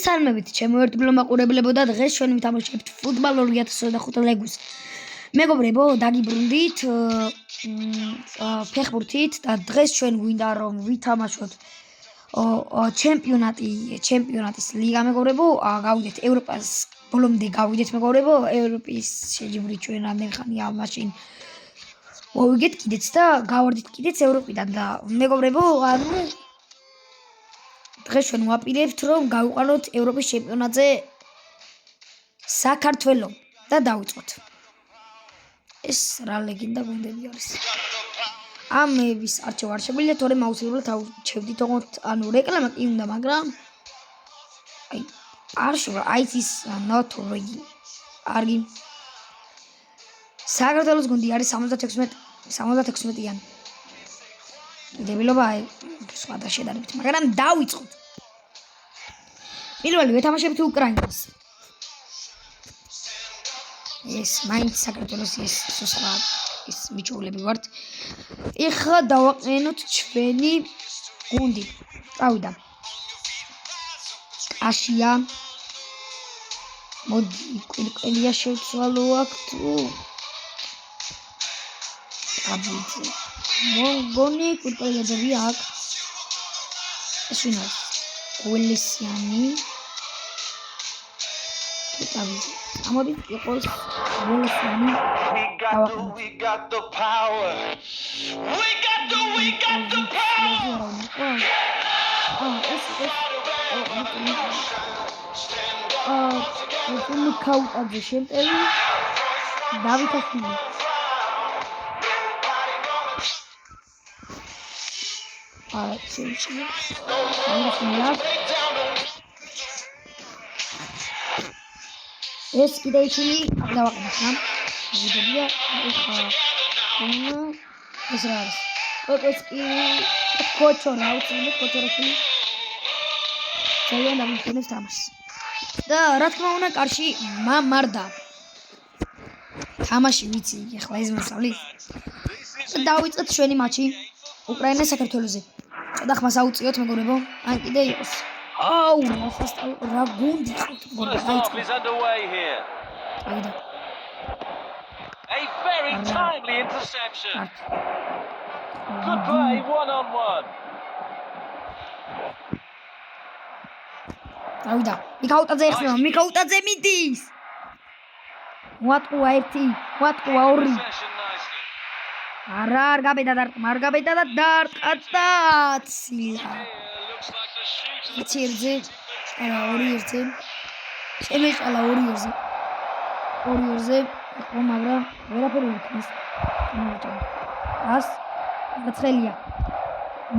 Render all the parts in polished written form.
სალმებით ჩემოერთგლო მაყურებლებო და დღეს ჩვენ ვთამაშებთ ფუტბოლ 2025 ლეგუს. მეგობრებო, დაგიბრუნდით ფეხბურთით და დღეს ჩვენ გვინდა რომ ვითამაშოთ ჩემპიონატის ლიგა მეგობრებო, გავიდეთ ევროპას ბოლომდე გავიდეთ მეგობრებო, ევროპის შეჯიბრით ჩვენ რამდენი ხანია მაშინ მოვიგეთ კიდეც და გავარდით კიდეც ევროპიდან და მეგობრებო, ანუ დღეს ჩვენ ვაპირებთ რომ გავიყვანოთ ევროპის ჩემპიონატზე საქართველო და დავიწყოთ. ეს რა ლეგენდა გუნდები არის. ამების არჩევა არ შეგვიძლია, თორემ აუცილებლად ავჩევდით, თქო, ანუ რეკლამა კი უნდა, მაგრამ არ შეიძლება, ის not ready. არგი. საქართველოს გუნდი არის 76-იანი. დებილობა სხვა და შედარებით, მაგრამ დავიწყოთ. პირველი ვეთამაშებთ უკრაინას. ეს მაინც საქართველოს ეს სუსხა ის მიჩოვლები ვართ. ეხლა დავაყენოთ ჩვენი გუნდი. წავიდა. კაშია. მოდი, კვირკელია შევცვალო აქ თუ აბიძე. მოგონი კვირკელიაძე აქ. ეს ვინ არის? გველესიანი. აბიძე. ამოდით იყოს გველესიანი. We got the power. We got the power. მიქაუტაძე შემტევი დავითაშვილი. ეს კიდეიშვილი დავაყენოთ რა. ვიდეო ეხა ეს რა არის? ოკესკი კოჩორა უცნაურად კოჩორაშვილი. ძალიან დამიხნევს თამაშს. და რა თქმა უნდა კარში მამარდა. თამაში ვიცი ეხლა ეს მოსავლით. დავიწყეთ ჩვენი მატჩი უკრაინას საქართველოზე. ცოტა ხმას აუწიოთ მეგობრებო. ან კიდე იყოს. აუ, რა გუნდი ხართ მეგობრებო. A very timely interception. Good play, one-on-one. დავიდა. მიქაუტაძე ეხსნება, მიქაუტაძე მიდის. ვატყუა ერთი, ვატყუა ორი. არ გაბედა და დარტყა ცილა. ერთზე, ორი ერთზე. შემეჭალა ორი ერთზე, მაგრამ ვერაფერი არ ქნის. ას გაცხელია.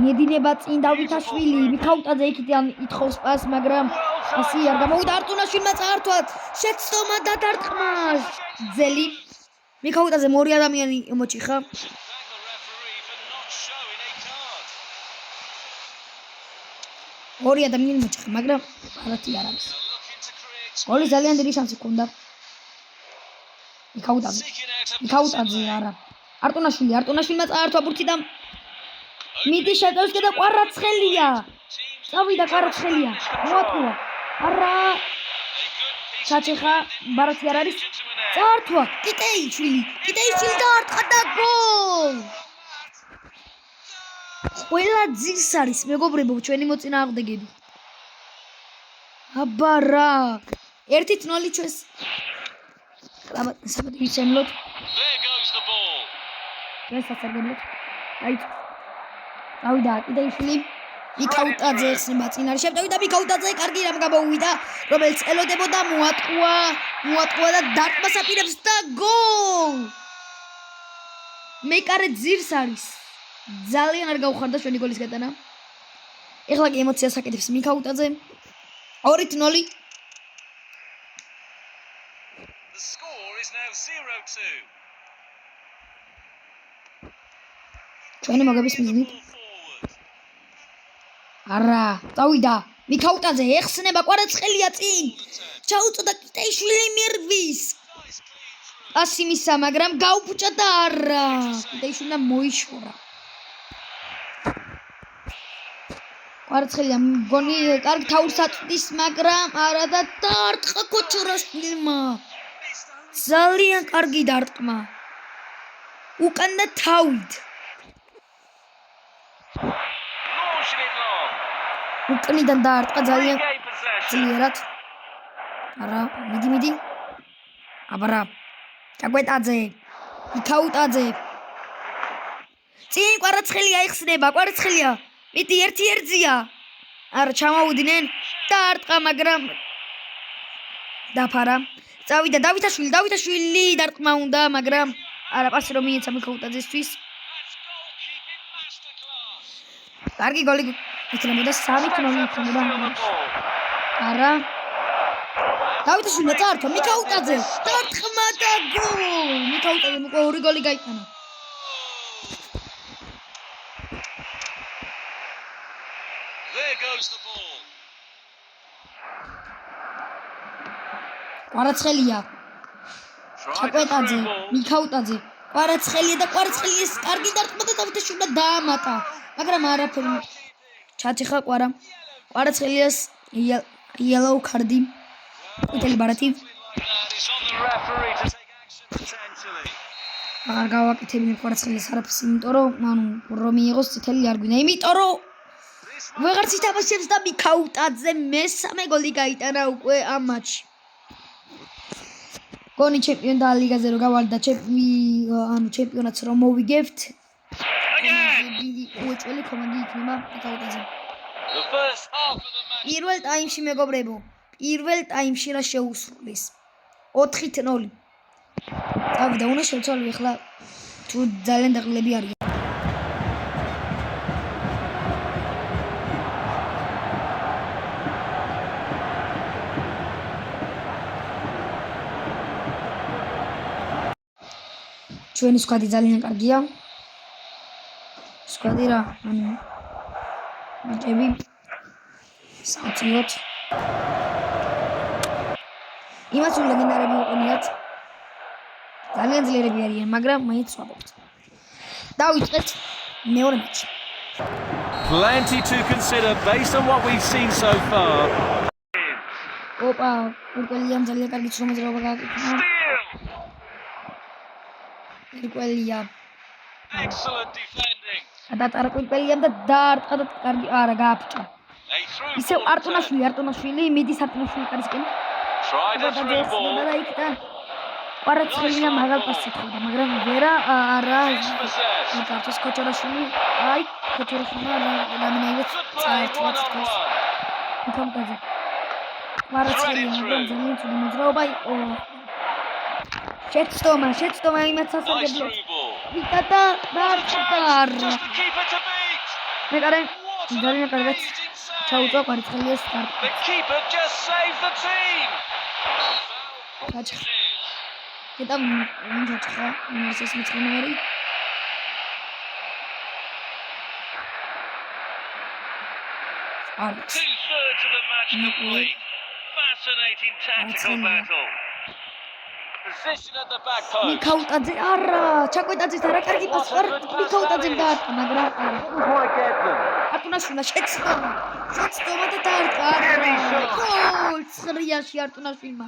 მიედინება წინ დავითაშვილი, მიქაუტაძე იქიდან ითხოვს პას, მაგრამ ასე არ გამოვიდა. არტუნაშვილმა წაართვათ, შეცდომა და დარტყმა. ძელი მიქაუტაძე მორი ადამიანი მოჭიხა. ორი ადამიანი მოჭიხა, მაგრამ არათი არ არის. გოლის ძალიან დიდი შანსი ჰქონდა. მიქაუტაძე არა. არტუნაშვილმა წაართვა ბურთი და მიდი შეტევსკი და კვარაცხელია. წავიდა კვარაცხელია. მოატყუა. არა. ჩაჩეხა ბარათი არ არის. წაართვა. კიტეიშვილი დაარტყა და გოლ. ყველა ძირს არის მეგობრებო ჩვენი მოწინააღმდეგები. აბა რა. 1-0 ჩვენს საბადივისემლოთ. There goes the ball. ეს სასარგებლოდ. დავიდა კიდეიშვილი. მიქაუტაძე ეხსნება წინარი შემტევი და მიქაუტაძე კარგი რამ გამოვიდა, რომელიც ელოდებოდა მოატყუა და დარტყმას აპირებს და გოლ. მეკარე ძირს არის. ძალიან არ გაუხარდა ჩვენი გოლის გატანა. ეხლა კი ემოციას აკეთებს მიქაუტაძე. 2-0. The score is now 0-2. ჩვენი მოგების მიზნით. არა, წავიდა. მიქაუტაძე ეხსნება კვარაცხელია წინ. ჩაუწოდა კიტეიშვილი მირვის. პასი მისცა, მაგრამ გაუფუჭა და არა. კიტეიშვილმა მოიშორა. კვარაცხელია მგონი კარგი თაურს აწვდის, მაგრამ არა და დაარტყა კოჩორაშვილმა. ძალიან კარგი დარტყმა. უკან და თავით. Launching it long. უკნიდან დაარტყა ძალიან Regain possession. ძლიერად. არა, მიდი. აბარა. ჭაკვეტაძე. მიქაუტაძე. წინ კვარაცხელია იხსნება, კვარაცხელია. მიდი 1-1-ზია. არა, ჩამაუდნენ და არტყა, მაგრამ დაფარა. წავიდა დავითაშვილი დარტყმა უნდა, მაგრამ არა პასი რომ მიეცა მიქაუტაძესთვის. კარგი გოლი იქნებოდა 3-0 იქნებოდა. არა. დავითაშვილი წაართვა მიქაუტაძე. დარტყმა და გოლი. მიქაუტაძემ უკვე 2 გოლი გაიტანა. There goes the ball. კვარაცხელია. ჭაკვეტაძე, მიქაუტაძე. კვარაცხელია და კვარაცხელიას კარგი დარტყმა და დავითაშვილმა დაამატა. მაგრამ არაფერი. ჩაჩეხა კვარაცხელიას yellow card-ი. ყვითელი ბარათი. It's on the referee to take action potentially. აღარ გავაკეთებინე კვარაცხელიას არაფერს, იმიტომ რომ რომ მიიღოს წითელი არ გვინდა. იმიტომ რომ ვეღარც ითამაშებს და მიქაუტაძე მესამე გოლი გაიტანა უკვე ამ მატჩში. გონი ჩემპიონთა ლიგაზე რო გავარდა ჩემპიონატს რომ მოვიგებთ. უეჭველი კომანდი იქნება მიქაუტაძე. The first half of the match. პირველ ტაიმში მეგობრებო, პირველ ტაიმში რა შეუსრულეს 4-0. წავიდა, უნდა შევცვალო ახლა თუ ძალიან დაყლები არიან. ჩვენი სკვადი ძალიან კარგია. სკვადი რა, ბიჭები საოცრად. იმას ლეგენდარები უყენიათ. ძალიან ძლიერები არიან, მაგრამ მაინც ვაბობთ. დავიწყეთ მეორე მატჩი. Plenty to consider based on what we've seen so far. ოპა, ურკველიამ ძალიან კარგი მოძრაობა გააკეთა. ურკველია. Excellent defending. გადატარა ურკველიამ და დაარტყა და კარგი არა გააფჭა. A through ისევ ball. არტონაშვილი მიდის არტონაშვილი კარისკენ. Tried a through ball. და იქიდან კვარაცხელია მაგალ პასი თხოვდა, მაგრამ ვერა არა Dispossessed. კარტოს კოჩორაშვილი. აი, კოჩორაშვილმა დამინაივեց Good play, წაერთვა თქოს. 1-on-1. მიქაუტაძე. კვარაცხელია მაგრამ ძალიან ცუდი მოძრაობა იყო. შეცდომა იმათ Nice სასარგებლო. through ball. ვიტა და დაარტყა. Just the keeper to beat. მეკარე What an ძალიან კარგად amazing save. ჩაუწვა კვარაცხელიას სტარტი. The keeper just saves the team. გაჩხა. მეტა ვინ გაჩხა? ინერსეს მეცხრე. არის. 2/3 of the match complete. Fascinating tactical battle. Position at the back post. მიქაუტაძე არა, ჩაკვეტაძეს არა კარგი პასი არ მიქაუტაძემ დაარტყა, მაგრამ არა. Quite get them. არტუნაშვილმა შეცდომა და დაარტყა. გოლ 9-ში არტუნაშვილმა.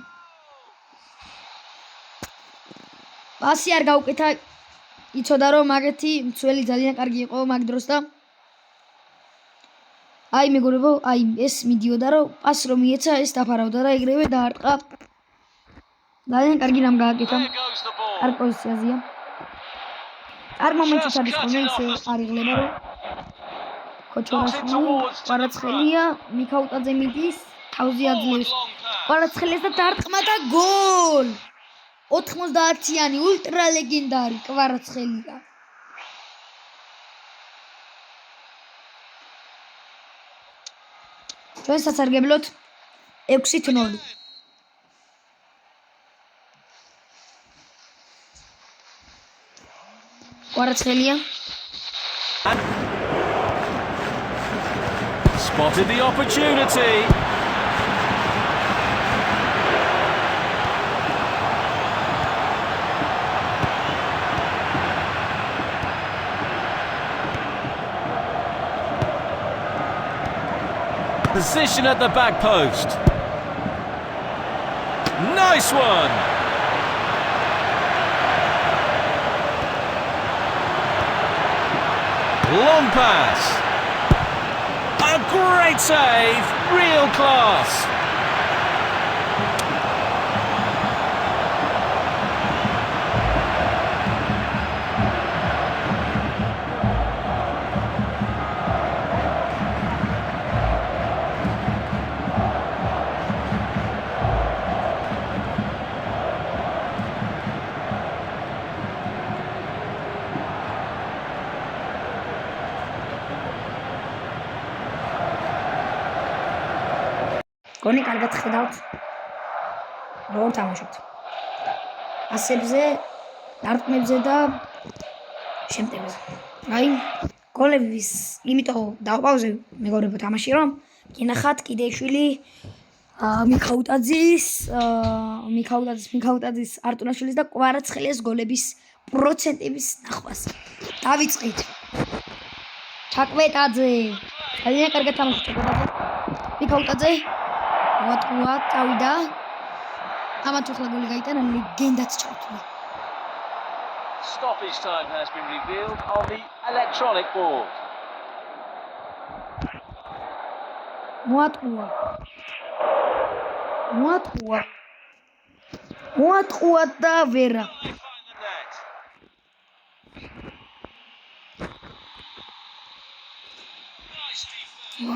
პასი არ გაუკეთა. იცოდა რომ მაგეთი მცველი ძალიან კარგი იყო მაგ დროს და აი მეგობრებო, აი ეს მიდიოდა რომ პასი რომ მიეცა ეს დაფარავდა და ეგრევე დაარტყა. ძალიან კარგი რამ გააკეთა. There goes the ball. არ პოზიციაზეა. არ მომენტში არის ხოლმე ისე არ იღლება რომ კოჩორაშვილი, კვარაცხელია, მიქაუტაძე მიდის, თავზე აძლევს. კვარაცხელიას და დარტყმა და გოლ. 90-იანი ულტრა ლეგენდარი კვარაცხელია. ჩვენ სასარგებლოდ 6-0. კვარაცხელია Spotted the opportunity. Position at the back post. Nice one. Long pass. A great save. Real class. გონი კარგად ხედავთ როგორ თამაშობთ ასებზე დარტყმებზე და შემტევზე აი გოლების იმიტომ დავპაუზე მეგობრებო თამაში რომ გინახათ კიდეშვილი მიქაუტაძის არტუნაშვილის და კვარაცხელიას გოლების პროცენტების ნახვას დავიწყით ჩაკვეტაძე ძალიან კარგად თამაშობს ჩაკვეტაძე მიქაუტაძე What წავიდა ამათ ახლა გოლი გაიტანა ლეგენდაც ჩავთვლი Stoppage time has been revealed on the electronic board. მოატყუა და ვერა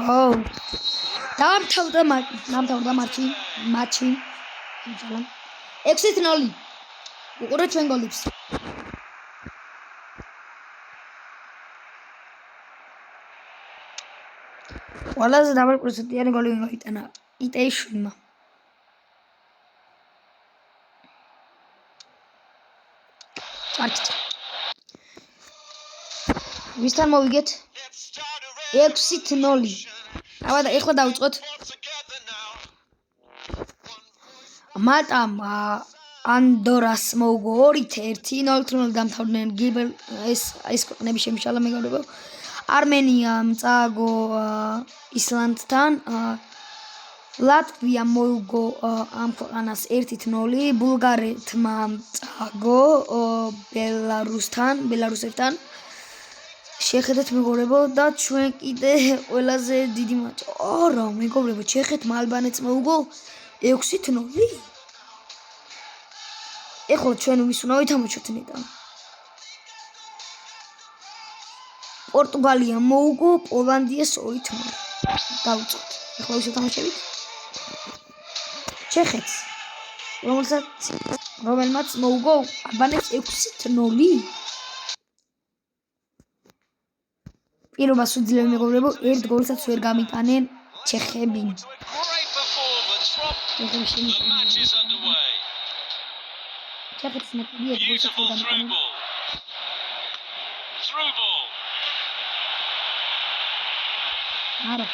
ვაუ დამთავრდა მატჩი 6-0 უყურეთ ჩვენ გოლებს ყველაზე დაბალპროცენტიანი გოლი გაიტანა იტეიშვილმა ვისთან მოვიგეთ 6-0 და ეხლა დავიწყოთ მალტამ ანდორას მოუგო 2-1 0-0 დამთავრდნენ ეს ქვეყნები შემიშალა მეგობრებო არმენიამ წააგო ისლანდთან ლატვიამ მოუგო ამ ქვეყანას 1-0 ბულგარეთმა წააგო ბელარუსებთან შეხედეთ მეგობრებო და ჩვენ კიდე ყველაზე დიდი მატჩი არა მეგობრებო ჩეხეთმა ალბანეთს მოუგო 6-0 ეხლა ჩვენ ვის უნდა ვითამაშოთ ნეტა პორტუგალიამ მოუგო პოლანდიას 2-0 დავიწყოთ ეხლა ვის ვითამაშებით ჩეხეთს რომელმაც მოუგო ალბანეთს 6-0 პირობას უძლევ მეგობრებო ერთ გოლსაც ვერ გამიტანენ ჩეხები ჩეხეთის ნაკრები ერთ გოლსაც ვერ გამიტანენ არა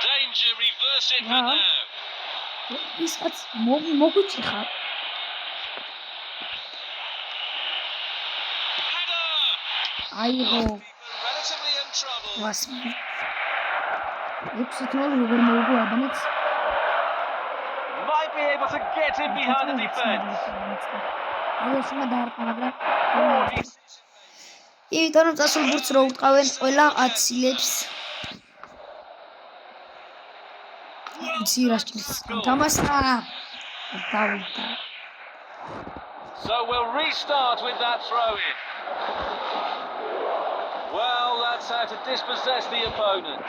Danger reverse it for now. ისაც მოგუჩიხა აიღო ვასმი 6-0 როგორ მოუგო ალბანეთს Might be able to get in behind the defense. აიოსმა დაარტყა მაგრამ იმიტომ რომ წასულ ბურთს რო უტყავენ ყველა აცილებს ცირაშკის თამაშა დავიდა So we'll restart with that throw in. Well, that's how to dispossess the opponent.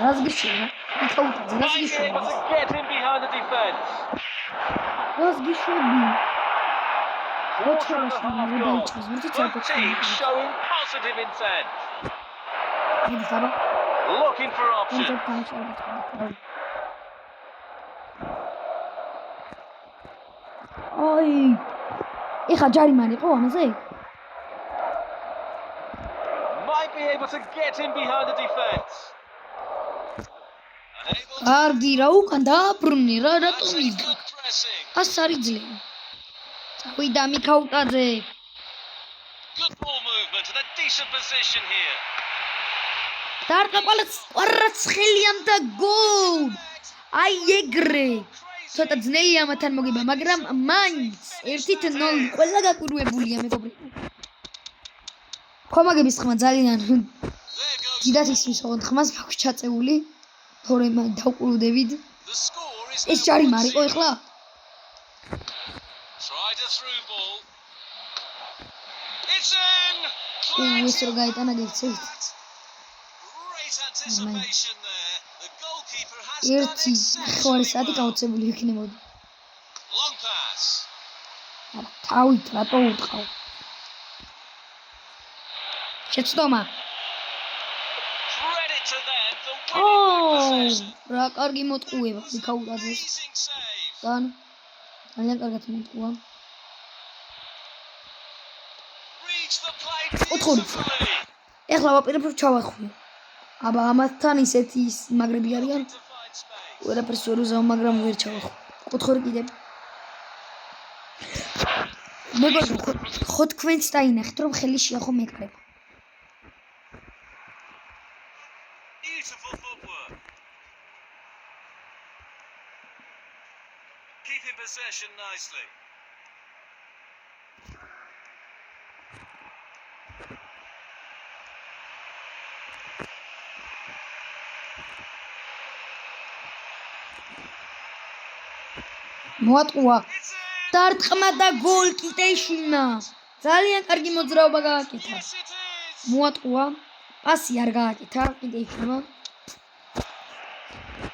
Разгишена. Might be able to get in behind the defense. Разгишена. Quarter of the half gone. Both teams showing positive intent. Looking for options. Ой. ეხა ჯარიმანი იყო ამაზე? Might be able to get in behind the defense. კარგი რა უკან დააბრუნე რა რატომ იდგა? ას არის ძლევი. წავიდა მიქაუტაძე. Good ball movement and a decent position here. დაარტყა კვარაცხელიამ და გოლ. აი ეგრე. ცოტა ძნელია მათთან მოგება, მაგრამ მაინც 1-0 ყველა გაკვირვებულია მეგობრებო. ხომაგების ხმა ძალიან დიდად ისმის ოღონდ ხმას მაქვს ჩაწეული. თორემ დავკვირვდებით. ეს ჯარი მარიყო ეხლა? ეს რო გაიტანა გეცეთ. ერთი ხوارი საათი გაუწებული იქნებოდა. არა, თავით რატო უტყავ? შეცდომა. რა კარგი მოტყუება მიქაუტაძეს. ძალიან კარგად მოტყუა. ეხლა ვაპირებ ჩავახვიო. აბა ამათთან ისეთი მაგრები არიან. ვერაფერს ვერ უზავ, მაგრამ ვერ ჩავახვ. კუთხური კიდე. მეგობრებო, ხო თქვენც დაინახეთ, რომ ხელი შეახო მეკრება. Keeping possession nicely. მოატყუა დარტყმა და გოლ კიტეიშვილმა. ძალიან კარგი მოძრაობა გააკეთა. მოატყუა, პასი არ გააკეთა კიტეიშვილმა.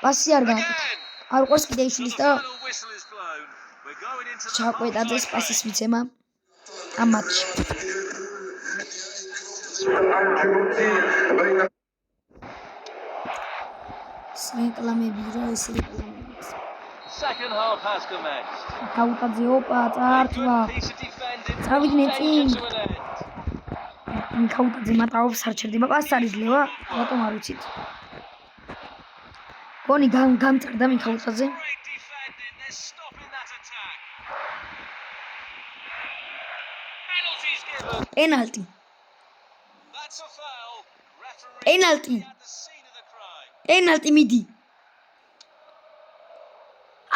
პასი არ გააკეთა. არ უყურს კიტეიშვილის და ჩაკვეტაძეს პასის მიცემა ამ მატჩში. რეკლამები რა ეს რეკლამები. Second half has commenced. გაუტაძე ოპა წართვა. წავიდნენ წინ. გაუტაძე მატაობს არ ჩერდება პასს არის ლევა, რატომ არ ვიცით. გონი გამწერდა მიხაუტაძე. პენალტი. პენალტი. პენალტი მიდი.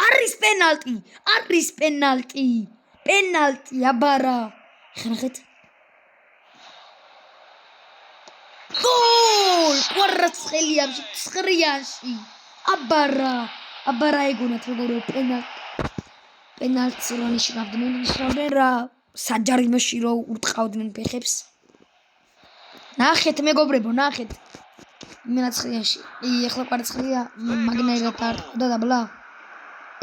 არის პენალტი. არის პენალტი. პენალტი აბარა. ხნახეთ. გოლ! კვარაცხელია 9-ში. აბარა. აბარა ეგონათ როგორ პენალტს რო ნიშნავდნენ რა საჯარიმოში რო ურტყავდნენ ფეხებს. ნახეთ მეგობრებო, ნახეთ. მენაცხლიაში. ეხლა კვარაცხელია მაგნაირად არტყდა დაბლა.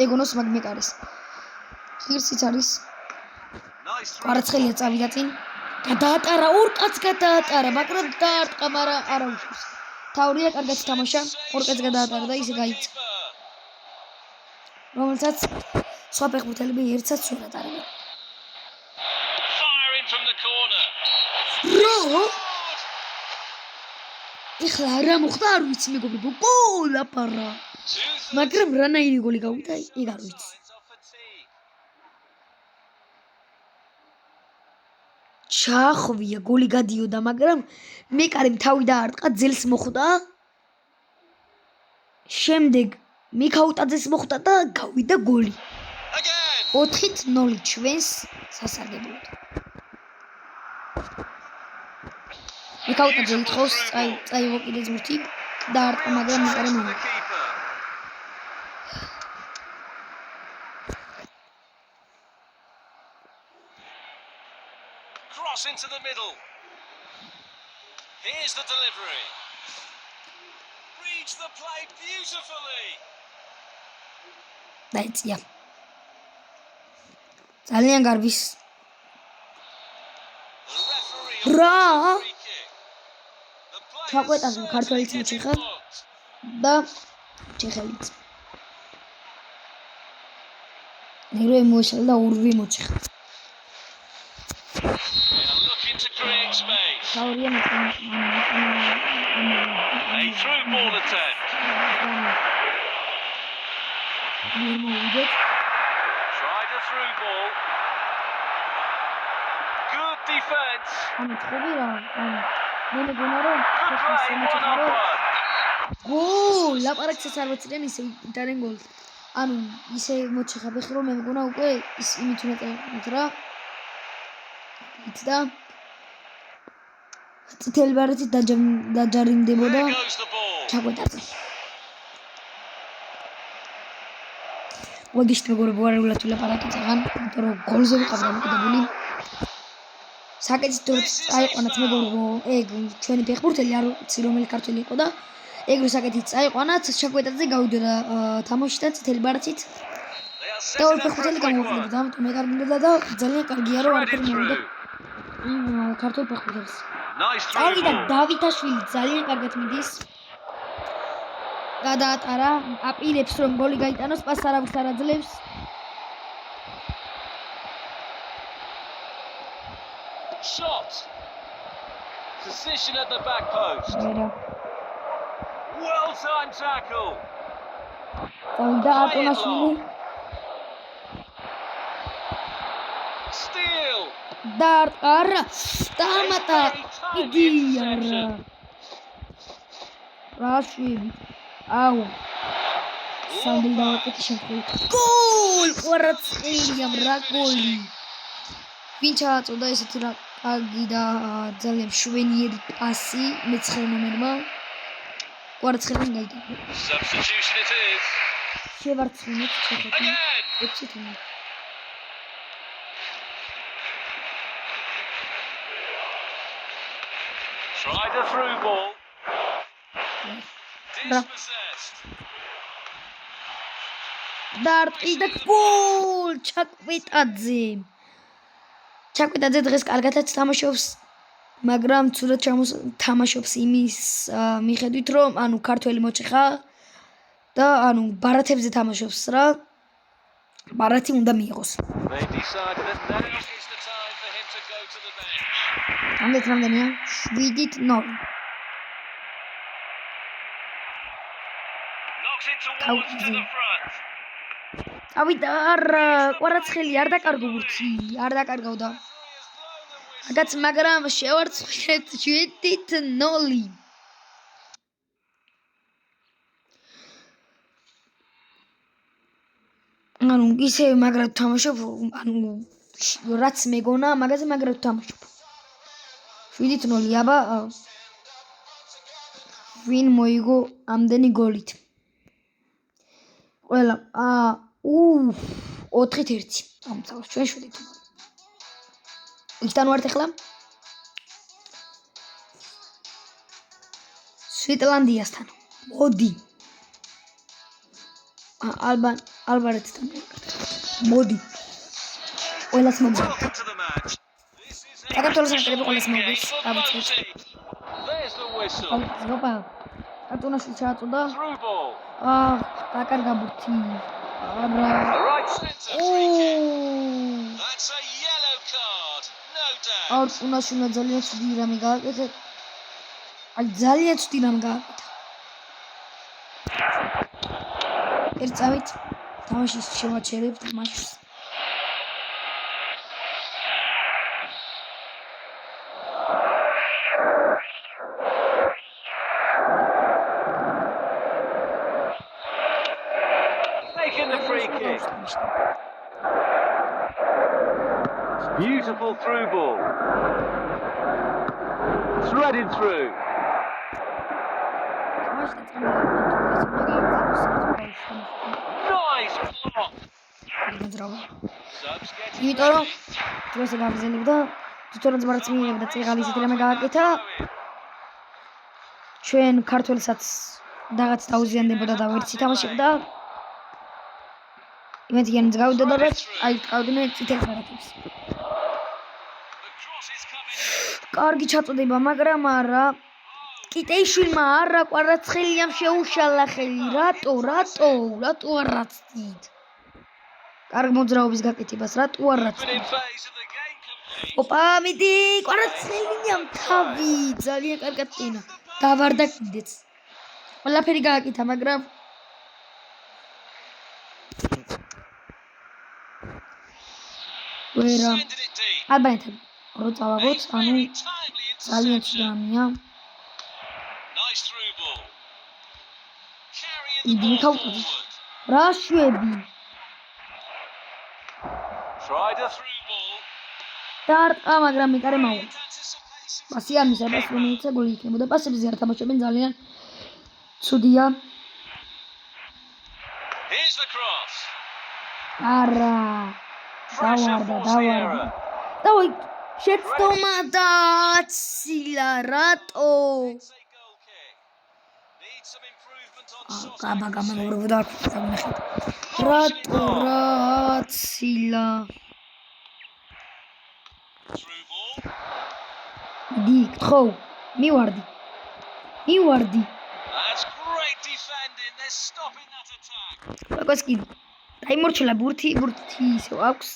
ეგონოს მაგმეკარეს. ღირსიც არის. კვარაცხელია წავიდა წინ. გადაატარა ორ კაცს გადაატარა, მაგრამ დაარტყა, მაგრამ არა უშავს. თავრია კარგად თამაშა, ორ კაცს გადაატარა და ისე გაიცა. რომელსაც სხვა ფეხბურთელები ერთსაც ვერ ატარებენ. რო ეხლა რა მოხდა არ ვიცი მეგობრებო, გოლ აპარა. მაგრამ რანაირი გოლი გავიდა, ეგ არ ვიცი. ჩაახვია, გოლი გადიოდა, მაგრამ მეკარემ თავი დაარტყა, ძელს მოხვდა. შემდეგ მიქაუტაძეს მოხვდა და გავიდა გოლი. 4-0 ჩვენს სასარგებლოდ. მიქაუტაძე ითხოვს წაიღო კიდე ზმერთი დაარტყა, მაგრამ მეკარემ მოიგო. Cross into the middle. Here's the delivery. Reads the play beautifully. დაიწია. ძალიან გარბის. რა? ჩაკვეტაზე ქართველიც მოჭიხა და ჩეხელიც. ნერო მოშალ და ორივე მოჭიხა. Sauriye mi? A through ball attempt. Tried a through ball. Good defense. მე მეგონა რომ Good play, 1-on-1. გოლ ლაპარაკსაც არ ვეცდიან ისე იტანენ გოლს ანუ ისე მოჩეხა ხე რომ მე მეგონა უკვე ის იმით უნდა წაიყვანოთ რა იცდა წითელი ბარათით დაჯარიმდებოდა There goes the ball. ჩაგვეტარდა ვაგიშთ მეგობრებო არულად ვილაპარაკეთ აღარ იმიტომ რომ გოლზე ვიყავ დამოკიდებული საკეთით რომ წაიყვანათ მეგობრებო ეგ ჩვენი ფეხბურთელი არ ვიცი რომელი ქართველი იყო და ეგ რო საკეთით წაიყვანათ ჩაგვეტარდა გავიდოდა თამაშიდან წითელი ბარათით და ორ ფეხბურთელი გამოვიდა ამიტომ მე კარგინდა და ძალიან კარგია რომ არაფერი მოვიდა ქართულ ფეხბურთელს Nice through წავიდა ball. დავითაშვილი ძალიან კარგად მიდის გადაატარა აპირებს რომ გოლი გაიტანოს პასს არავის არ აძლევს Shot. Position at the back post. ვერა Well timed tackle. წავიდა არტონაშვილი Steal. და არა დამატა იგი არა რაშვილი აუ სამდელ დავაკეთე შემთხვევით გოლ ყვარაცხელიამ რა გოლი ვინ ჩააწოდა ესეთი რა კარგი და ძალიან მშვენიერი პასი მეცხრე ნომერმა ყვარაცხელიამ გაიტანა Substitution it is. შევარცხინეთ ჩეხეთი Again. 6 თვე Tried a through ball. Dispossessed. და გოლ ჩაკვეტაძე დღეს კარგადაც თამაშობს მაგრამ ცუდად თამაშობს იმის მიხედვით რომ ანუ ქართველი მოჭეხა და ანუ ბარათებზე თამაშობს რა ბარათი უნდა მიიღოს They decided that now is the time for him to go to the bench. რამდენია 7-0 Knocks it towards to the front. ავიდა არა ყვარაცხელი არ დაკარგო ბურთი არ დაკარგავდა რაგაც მაგრამ შევარცხინეთ 7-0 ანუ ისე მაგრად თამაშობ ანუ რაც მეგონა მაგაზე მაგრად თამაშობ 7-0 აბა ვინ მოიგო ამდენი გოლით ყველა 4-1 ამცავს ჩვენ 7-0 იცთან ვართ ახლა სვიტლანდიასთან მოდი ალბარეთთან მოდი ყველას მოგზავნა Welcome to the match. This is it. საქართველოს ნაკრები ყველას მოგზავს There's the whistle. ოპა არტონაშვილი ჩააწოდა Through ball. დაკარგა ბურთი არა Right centre free kick. That's a yellow card. No doubt. არტონაშვილი ძალიან ცუდი რამე გააკეთა აი ძალიან ცუდი რამე გააკეთა ერწავით თამაშის შევაჩერებთ მატჩს Taking the free kick. Beautiful through ball. Threaded through. Nice block. Subs get იმიტომ რომ დროზე გავიზენებდა თვითონაც მარაც მიიღებდა წეღალის ისეთრამე გააკეთა ჩვენ ქართველსაც რაღაც დაუზიანდებოდა და ვერც ითამაშებდა იმედიანიც გავიდოდა და აი ყავდნენ წითელ ბარათებს the cross is coming. კარგი ჩაწოდება მაგრამ არა კიტეიშვილმა არა ყვარაცხელიამ შეუშალა ხელი რატო არ რაცდით კარგ მოძრაობის გაკეთებას რატო არ რაცდით Opening phase of the game complete. ოპა მიდი ყვარაცხელიამ თავი ძალიან კარგად ტინა დავარდა კიდეც ყველაფერი გააკეთა მაგრამ ვერა Sending it deep. ალბანეთთან რო წავაგოთ ანუ Very timely ძალიან ძამია. Nice through ball. Carrying the Idi ball მიქავტოდი. forward. რა შვები? Tried a through ball. დაარტყა, მაგრამ მეკარე მაულა. Anticipation. პასი ამისა, პასი რომელიც გოლი იქნებოდა. პასებზე არ თამაშობენ ძალიან ცუდია. Here's the cross. არა. Pressure დავარდა, forced the დავარდა. error. დავაი შეცდომა და აცილა რატო? It's a goal kick. Needs some improvement on shot კაბა accuracy. გამაგრებოდა აქ. რატო აცილა? Through ball. დი, გთხოვ. მივარდი. That's great defending. They're stopping that attack. როგორც კი დაიმორჩილა ბურთი ისევ აქვს.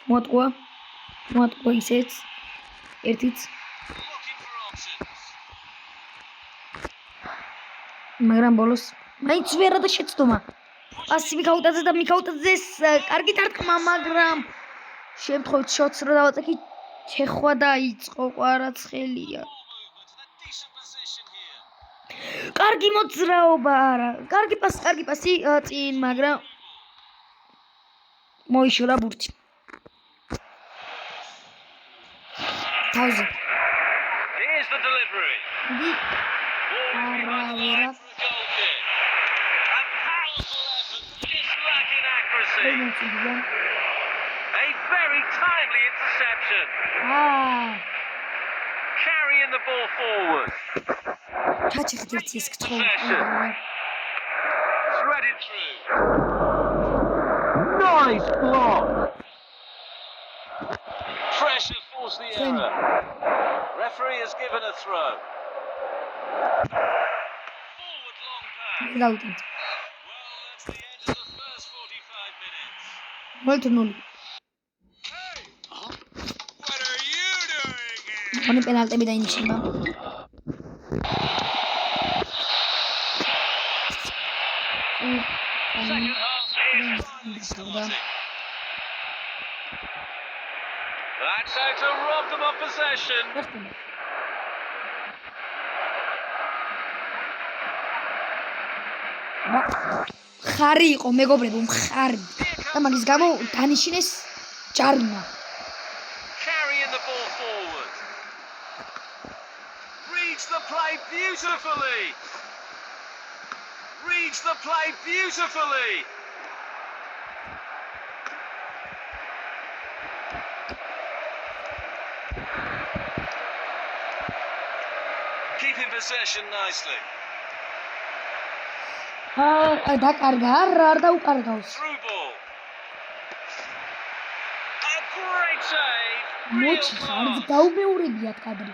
მოატყვა ისეც. ერთიც. Looking for options. მაგრამ ბოლოს მაინც ვერა და შეცდომა. პასი მიქაუტაძე და მიქაუტაძეს კარგი დარტყმა, მაგრამ შემთხვევით შოტს რა დავაწექი, ჩეხვა დაიწყო, ყვარაცხელია. Ball movement in a decent position here. კარგი მოძრაობა არა. კარგი პასი წინ, მაგრამ მოიშურა ბურთი. თავზე. Here's the delivery. დი Ball behind the line for a goal kick. A powerful effort, just lacking accuracy. მოიწვია. A very timely interception. Carrying the ball forward. ჩაჭიხეთ ერთი ეს გთხოვ. Threaded through. Nice block. Pressure forced the error. Referee has given a throw. Forward long pass. დავიტანთ. Well, that's the end of the first 45 minutes. 0-0. Hey! What are you doing here? მoni პენალტები დაინიშნება. Second half is finally starting. That's how to rob them of possession. ხარი იყო მეგობრებო, მხარი. და მაგის გამო დანიშნეს ჯარიმა. Carrying the ball forward. Reads the play beautifully. Reads the play beautifully. Keeping possession nicely. დაკარგა, არ დაუკარგავს. Through ball. A great save. Real მოჩი ხარ class. გაუმეორებიათ კადრი.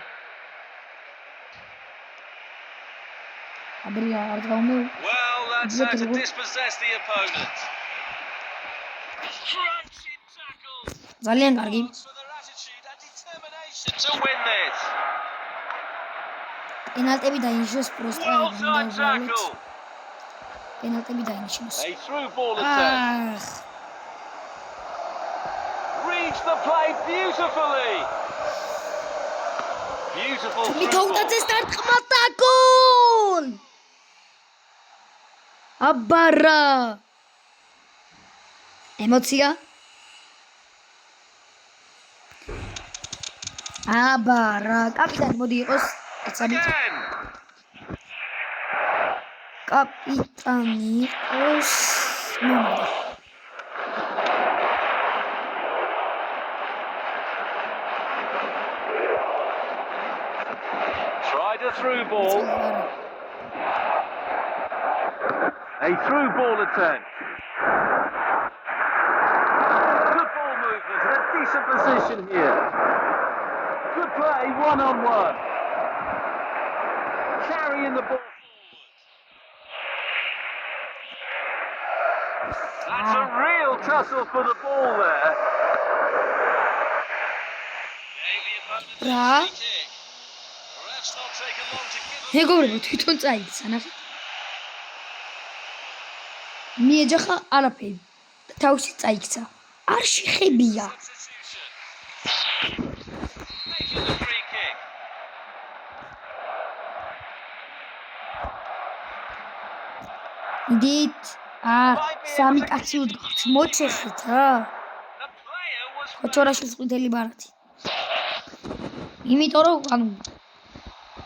კადრი არ გაუმეორ. Well, that's how to dispossess the opponent. Crunching tackle. ძალიან კარგი. Thanks for their attitude and determination to win this. პენალტები დაინიშნეს პროსტა. Well done tackle. პენალტები დაინიშნეს. A through ball attempt. Reads the play beautifully. Beautiful through ball. მიქაუტაძეს დარტყმა და გოლ! აბარა! ემოცია? აბარა! კაპიტანი მოდი იყოს ეცამით. Again. კაპიტანი იყოს მომდა. Tried a through ball. A through ball attempt. Good ball movement and a decent position here. Good play, one-on-one. Carrying the ball forward. That's a real tussle for the ball there. Gave the opponent a Bra. free kick. Perhaps not taken long to give them. მეგობრებო, თვითონ წაიქცა, ნახე. მიეჯახა არაფერი. თავში წაიქცა. არ შეხებია. To see იდით სამი კაცი უდგავთ მოჩეხეთ რა The player was ხოჭორაშვილის ყვითელი ბარათი იმიტომ რომ ანუ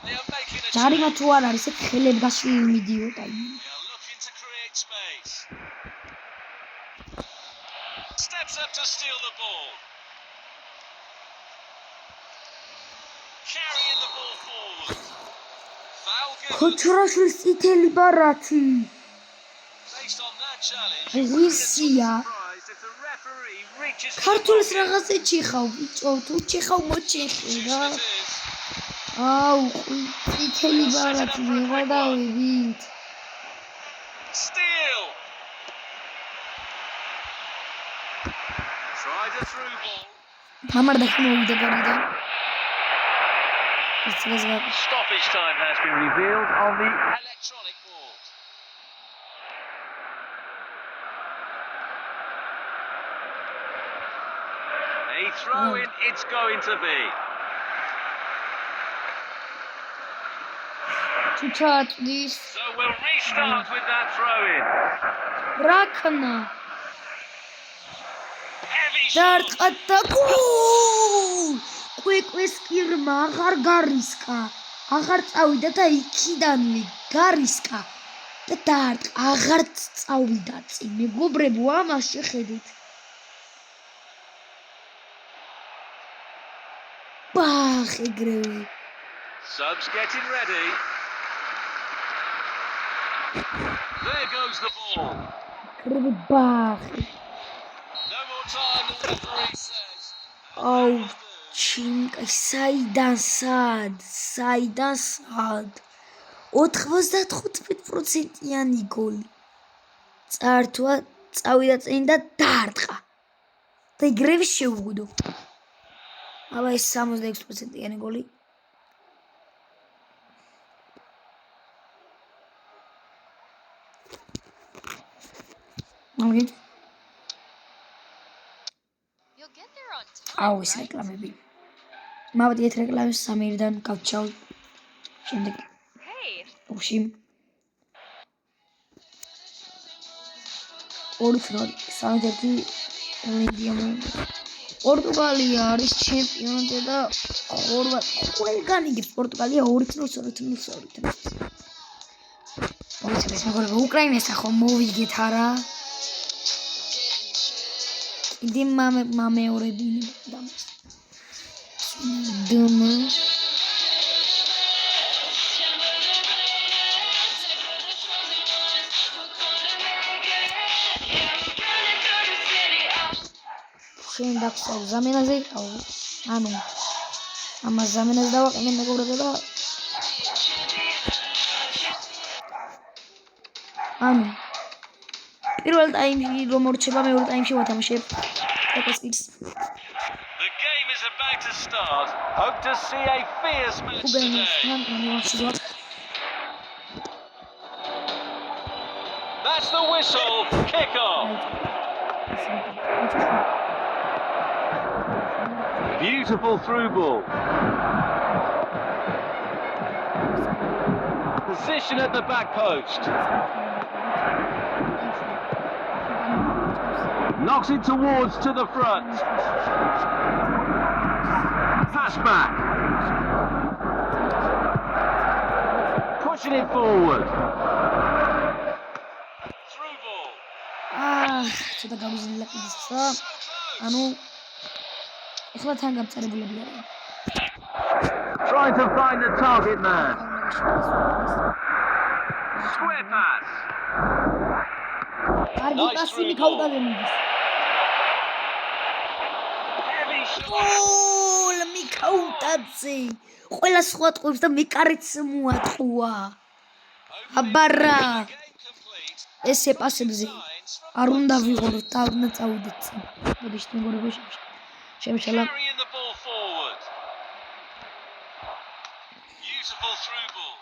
they are making a ჯარიმა თუ არ არის ეს ხელები გაშლილი მიდიოდა They are looking to create space. Steps up to steal the ball. Carrying the ball forward. Foul given. ხოჭორაშვილის ყვითელი ბარათი Based on that challenge, ღირსია surprised if the referee reaches for the ქართულის bucket. რაღაცე ჭიხავ ბიჭო თუ ჭიხავ მოჩეხე რა It is. აუ ყვითელი ბარათი მივადავებით Steal. Tried a through ball. გამარდა ხმოვიდა გარიდან ეს გაზღაპ Stoppage time has been revealed on the electronic board. A throw in it's going to be. თუ ჩაწდის So we'll restart with that throw in. რა ქნა Heavy shot. დარტყა გოლ კვეკვეს კირმა აღარ გარისკა აღარ წავიდა და იქიდანვე გარისკა და დარტყა აღარ წავიდა წინ მეგობრებო ამას შეხედეთ ბახ ეგრევე Subs getting ready. There goes the ball. ეგრევე ბახ No more time, the referee says. აუ ჩინკა საიდან სად 95%-იანი გოლი წართვა წავიდა წინ და დარტყა და ეგრევე შეუგდო აბა ეს 66%-იანი გოლი მოგეთ You'll get there on time. აუ ეს რეკლამები მოვიდეთ რეკლამის სამერიდან გავჩავ შემდეგ Hey, ბუში ორი თროი სამერთი ლეგიონ პორტუგალია არის ჩემპიონატი და ყველგან იგებს პორტუგალია 2-0 მოიცადეთ მეგობრებო უკრაინას ახლა მოვიგეთ არა იდი მამეორები დამს დუმ შენ დაგსაუ ზამენაზე ანუ ამას ზამენაზე დავაყენე მეგობრებო და ანუ პირველ ტაიმში რომ მორჩება მეორე ტაიმში ვათამაშებ ეკოსკის The game is about to start. Hope to see a fierce match today. That's the whistle. Kick off. Beautiful through ball. Position at the back post. Knocks it towards to the front. Pass back. Pushing it forward. Through ball. ცოტა გავიზრდა კიდეცა So close. ანუ ეხლა თან გამწარებულები არიან Trying to find the target man. Square pass. კარგი პასი მიქაუტაზე მიდის Heavy shot. გოლ მიქაუტაძე ყველა სხვა ტყუებს და მეკარეც მოატყუა აბარა Game complete. ესე პასებზე Lines from არ უნდა ვიღოროთ და არ უნდა წავიდეთ წინ მოდიშთ მეგობრებო შემშალა carrying the ball forward. Beautiful through ball.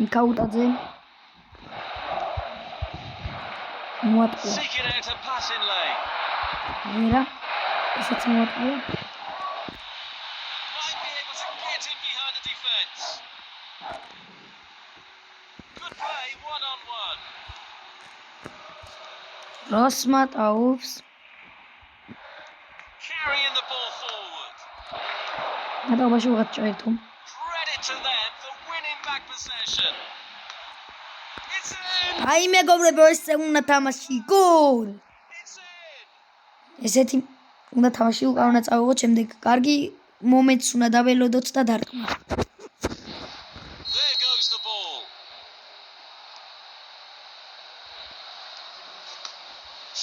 მიქაუტაძე მოატყუა Seeking out a passing lane. მერა ესეც მოატყუა Might be able to get in behind the defence. Good play, one on one. როსმა ტაობს. Carrying the ball forward. ნატავაში უღად ჭაერთო. Credit to them for winning back possession. It's in. აი მეგობრებო, ესე უნდა თამაში გოლ. It's in. ესეთი უნდა თამაში უკავნა წავიღოთ, შემდეგ კარგი მომენტს უნდა დაველოდოთ და დარტყმოთ. There goes the ball.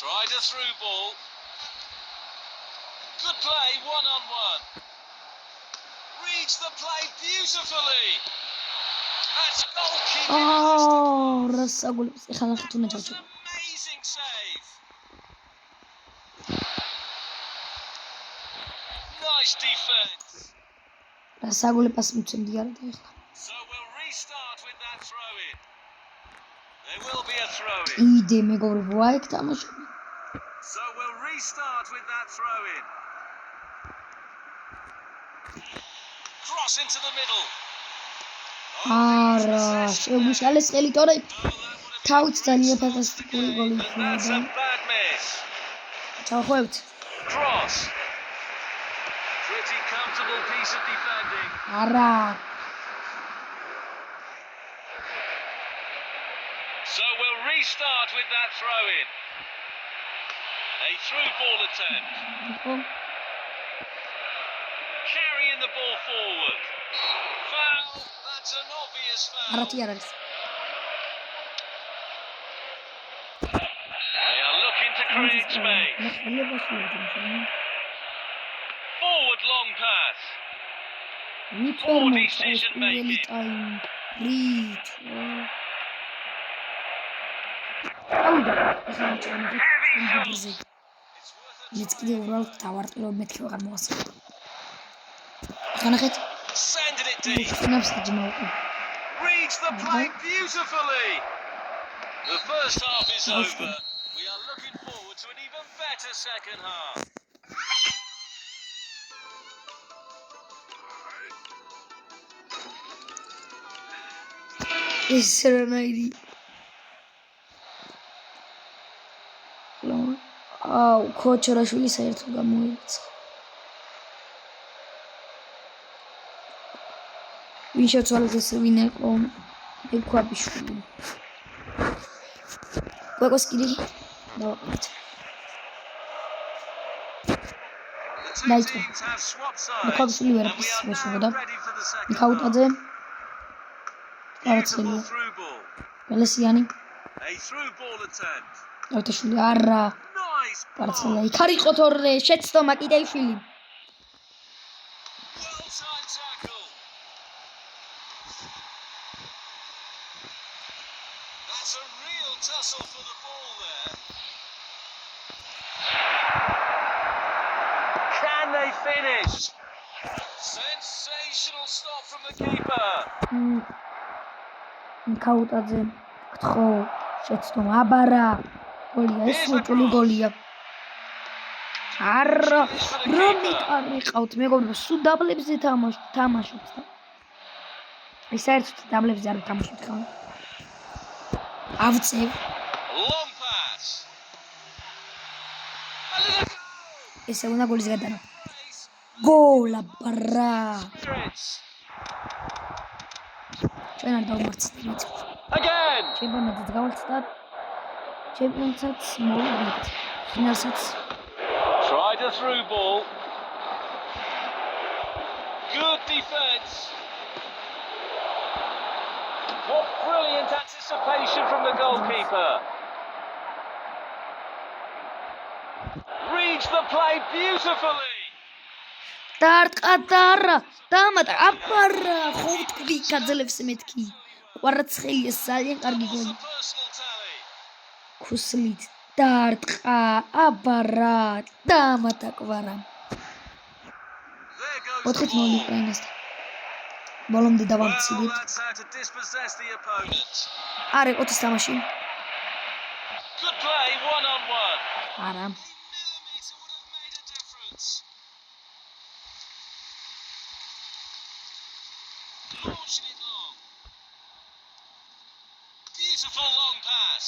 Tried a through ball. Good play, one-on-one. Reads the play beautifully. That's goalkeeping. რასაგულებს ეხლა ნახეთ უნდა ჩავჭო. Amazing save. Nice defense. რასაგულებას მიცემდი არა და ეხლა. So we'll restart with that throw in. There will be a throw in. იდე მეგობრებო, აი ეგ თამაშობ. So we'll restart with that throw in. Cross into the middle. არა, შეგვიშალეს ხელი თორე თავით ძალიან ფანტასტიკური გოლი And that's a იქნა. bad miss. ჩავხვევთ. Cross. Pretty comfortable piece of defending. არა. So we'll restart with that throw in. A through ball attempt. Carrying the ball forward. Foul. That's an obvious foul. არათი არ არის. They are looking to create space. ნახელებაში ვარ. Forward long pass. Poor decision making. Read. Let's get the world tower to met you are most. Can I get Sending it deep. enough signal? Reads the play beautifully. The first half is over. We are looking forward to an even better second half. Is Serenity? აუ, ქოჩორაშვილი საერთოდ გამოიცა. ვინ შეცვალეს ეს ვინ იყო? ექვაბიშვილი. კვეკოს კიდე დავაყენეთ. დაიწყო. ექვაბიშვილი ვერაფერს მეშურდა. მიხაუტაძე. არაცელი. გალესიანი. A through ball attempt. დავთაშვილი არა. Nice პარცელა pass. იქ არ იყო თორე შეცდომა კიდეიშვილი. Well timed tackle. That's a real tussle for the ball there. Can they finish? Sensational stop from the keeper. მიხაუტაძე გთხოვ შეცდომა აბარა გოლია ეს უჭული გოლია არა რომ მიყავთ მეგობრებო სულ დაბლებზე თამაშობთ და ეს საერთოდ დაბლებზე არ თამაშობთ ხომ ავწევ Long pass. ესე უნდა გოლის გადანა გოლა ბრა Spirits. ჩვენ არ დავმარცხდით Again. ჩემპიონატით გავალცდათ ჩემპიონატს მოვიდეთ ფინალსაც Tried a through ball. Good defense. What brilliant anticipation from the goalkeeper. Reads the play beautifully. დარტყა დამატა აბარა ხო ვთქვი გაძლევს მეთქი ყვარაცხელი ეს ძალიან კარგი გოლი Personal tally. ქუსლით დარტყა აბარა დამატა ყვარა There goes 4-0 უკრაინასთან ბოლომდე Well, დავამციდეთ that's how to dispossess the opponent. არ იყო ეს თამაში Good play, one-on-one. არა Millimeter would have made a difference. Launching it long. Beautiful long pass.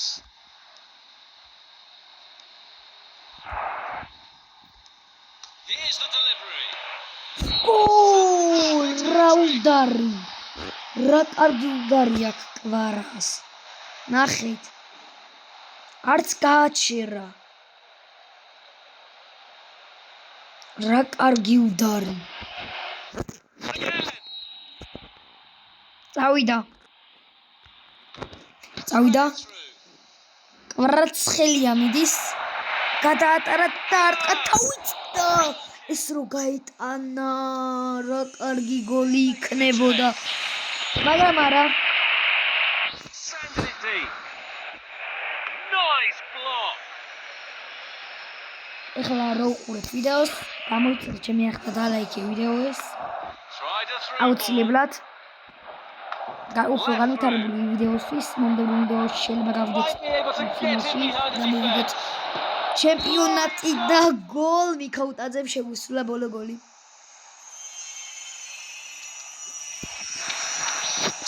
Here's the delivery. რა უდარი რა კარგი უდარი აქ კვარას ნახეთ არც გააჩერა რა კარგი უდარი წავიდა კვარაც ხელია მიდის გადაატარა და არტყა თავიწდა ეს რო გაეტანა რა კარგი გოლი იქნებოდა მაგრამ არა Sends it deep. Nice block. ეხლა რო უყურებ ვიდეოს გამოიწერე ჩემი ახლა დალაიქე ვიდეო ეს Tried a through ball. აუცილებლად უფრო განვითარებული ვიდეოსთვის მომდევნო ვიდეოში შეიძლება გავიდეთ ფინალში და მოვიდეთ ჩემპიონატი და გოლ მიქაუტაძემ შეგვისრულა ბოლო გოლი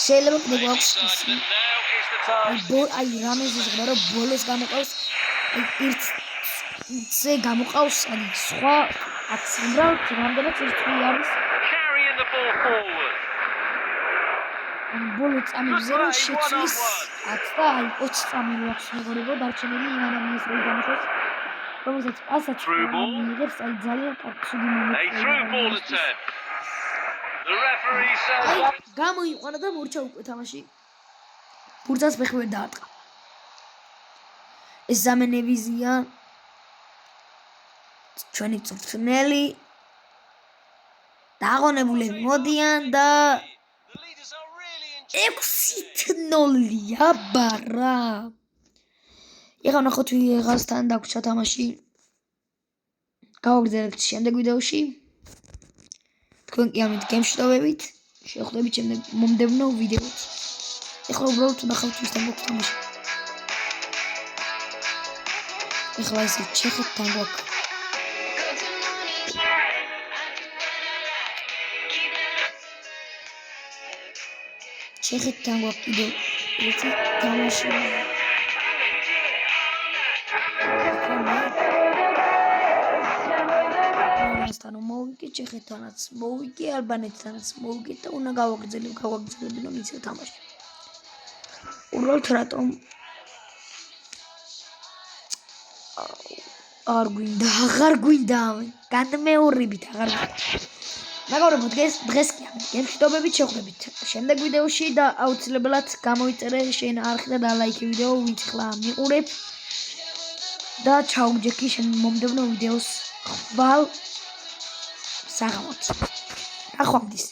შეიძლება კიდე გვაქვს Excitement now is the time. აი რამეზის ღრა რომ ბოლოს გამოყავს ერთზე გამოყავს აი სხვა აცბრალ რამდენიც ერთი არის Carrying the ball forward. ბოლო წამებზე რომ შეცვლის 10 და აი 20 წამი რო აქვს მეგობრებო დარჩენილი იმ ადამიანის რო გამოხოს რომელსაც პასაც მიიღებს აი ძალიან კარგი A through ball attempt. The referee says გამოიყვანა და მორჩა უკვე თამაში ბურთას მეხმე დაარტყა ეს ზამენევიზია ჩვენი წვრთნელი დაღონებულები მოდიან და the leaders are really in 6-0-ია ბარა ეხლა ნახოთ ვიღასთან დაგვჭა თამაში გავაგრძელებთ შემდეგ ვიდეოში თქვენ კი ამით გემშვიდობებით შევხვდებით შემდეგ მომდევნო ვიდეოთი ეხლა უბრალოდ ნახავთ ვისთან გვაქვს თამაში ეხლა ესე ჩეხეთთან გვაქვს ჩეხეთთან გვაქვს კიდე ერთი თამაში ასთან მოვიგე ჩეხეთთანაც მოვიგე ალბანეთთანაც მოვიგე და უნდა გავაგრძელებინო მისცე თამაში უბრალოდ რატომ აღარ გვინდა განმეორებით აღარ მეგობრებო დღეს კი ამით გემშვიდობებით შევხვდებით შემდეგ ვიდეოში და აუცილებლად გამოიწერე შენ არხი და დალაიქე ვიდეო ვინც ხლა მიყურებ და ჩაუგჯექი შენ მომდევნო ვიდეოს ხვალ საღამოთი ახვამდის